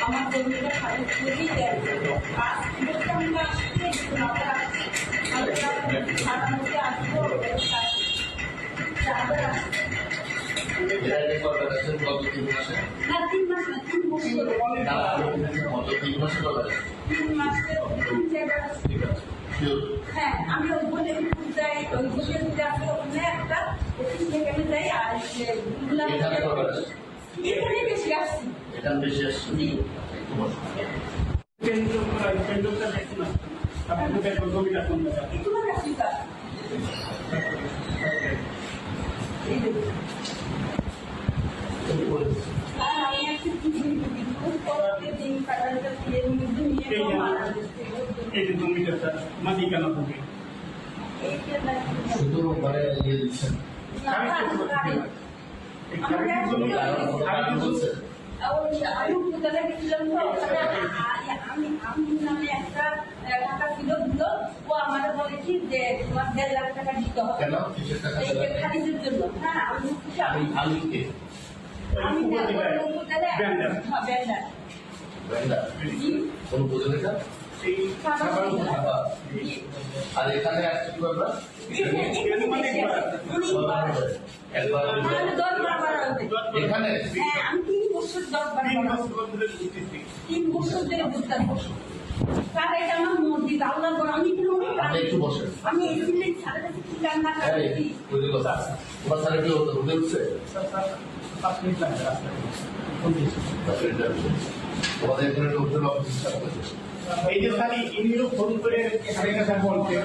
আমার জমিটা খারিজ করেই দেয় পাঁচ কিলোটা আমরা সাধারণত আসবো না 3 মাস না 3 বছর 3 মাসে চলে 3 মাসের 3 জায়গা হ্যাঁ আমি ওই বলে যাই ওই বলে আছে ওখানে একটা অফিস থেকে আমি যাই আর এখানে বেশি আসছি এখানে বেশি আসছে কেন্দ্রটা দেখুন না আপনি দেখো জমিটা কোন জায়গা তোমার কাছে আমি একটা দিন কাটাটা দিয়ে নিয়ে এই যে জমিটা মালিকানা হবে শুধু মানে ইয়ে দিচ্ছেন আমি উপজেলা গেছিলাম তো আমি নামে একটা টাকা ছিল দিল ও আমাদের বলেছি যে তোমার 1.5 লাখ টাকা দিতে হবে খারিজের জন্য হ্যাঁ আমি কোন উপজেলা আর এখানে আসছে কি ব্যাপার এখানে আমি 3 বছর 3 বছর ধরে বুঝতাম স্যার এটা আমার মসজিদ আল্লাহ আমি একটু বসে আমি এসেছিলাম স্যারের কাছে কি রান্না করেছি তোমার স্যারের কি হতো রুটে উঠছে তোমাদের এখানে উঠতে এই যে স্যার ইনিও ফোন করে এখানে বলছে